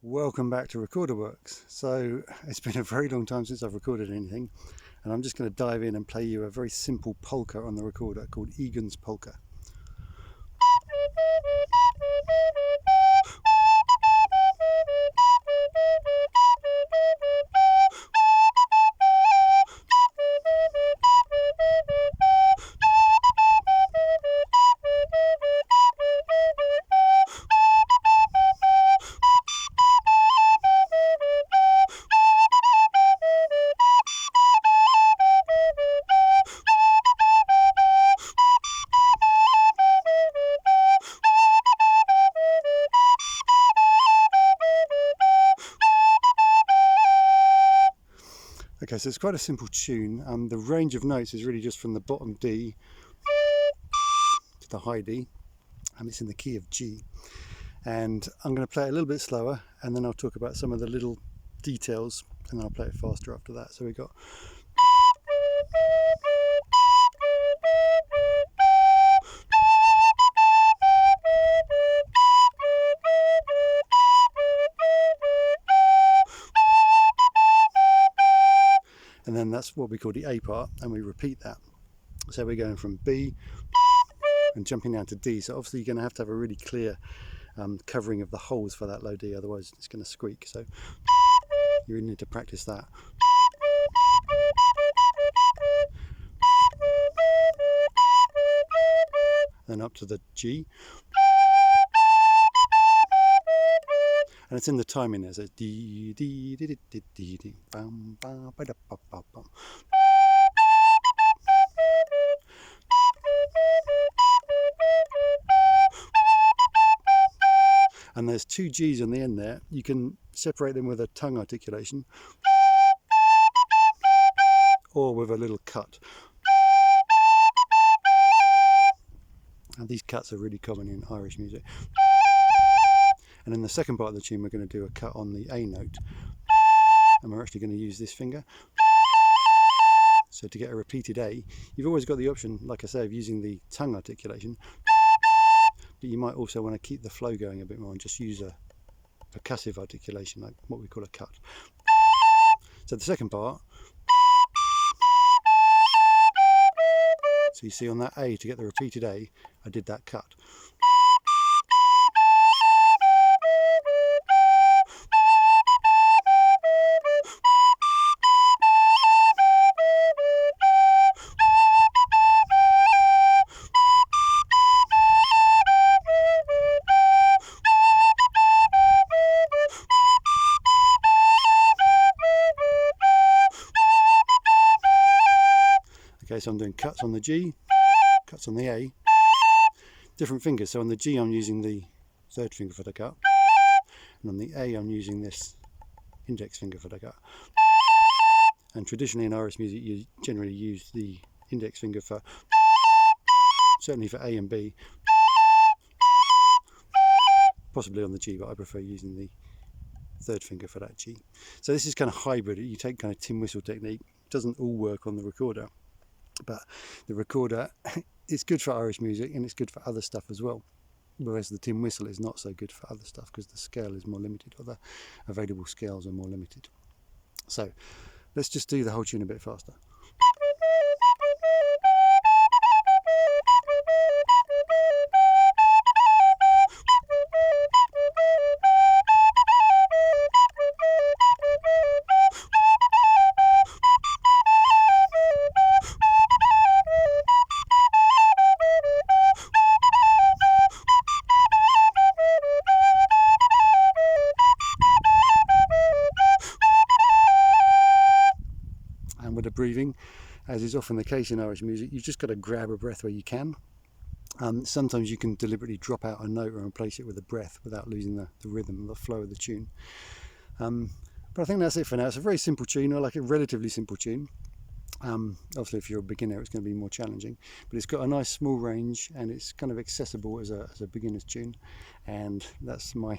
Welcome back to Recorder Works. So it's been a very long time since I've recorded anything, and I'm just going to dive in and play you a very simple polka on the recorder called Egan's Polka. Okay, so it's quite a simple tune. The range of notes is really just from the bottom D to the high D, and it's in the key of G. And I'm going to play it a little bit slower, and then I'll talk about some of the little details, and then I'll play it faster after that. So we got. And then that's what we call the A part, and we repeat that. So we're going from B and jumping down to D. So obviously you're going to have a really clear covering of the holes for that low D, otherwise it's going to squeak. So you really need to practice that. Then up to the G. And it's in the timing there, so it's dee dee dee dee dee dee dee bam bam ba da ba ba bam. And there's two G's on the end there. You can separate them with a tongue articulation or with a little cut. And these cuts are really common in Irish music. And in the second part of the tune, we're going to do a cut on the A note, and we're actually going to use this finger. So to get a repeated A, you've always got the option, like I say, of using the tongue articulation, but you might also want to keep the flow going a bit more and just use a percussive articulation, like what we call a cut. So the second part, so you see on that A, to get the repeated A, I did that cut. Okay, so I'm doing cuts on the G, cuts on the A, different fingers. So on the G I'm using the third finger for the cut, and on the A I'm using this index finger for the cut. And traditionally in Irish music you generally use the index finger for, certainly for A and B, possibly on the G, but I prefer using the third finger for that G. So this is kind of hybrid. You take kind of tin whistle technique. It doesn't all work on the recorder, but the recorder is good for Irish music and it's good for other stuff as well, whereas the tin whistle is not so good for other stuff because the scale is more limited, or the available scales are more limited. So let's just do the whole tune a bit faster. And with the breathing, as is often the case in Irish music, you've just got to grab a breath where you can. Sometimes you can deliberately drop out a note or replace it with a breath without losing the rhythm, the flow of the tune. But I think that's it for now. It's a very simple tune, or like a relatively simple tune. Obviously if you're a beginner it's going to be more challenging, but it's got a nice small range and it's kind of accessible as a beginner's tune, and that's my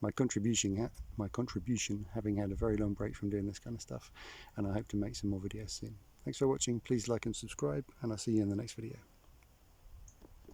my contribution, having had a very long break from doing this kind of stuff, and I hope to make some more videos soon. Thanks for watching. Please like and subscribe, and I'll see you in the next video.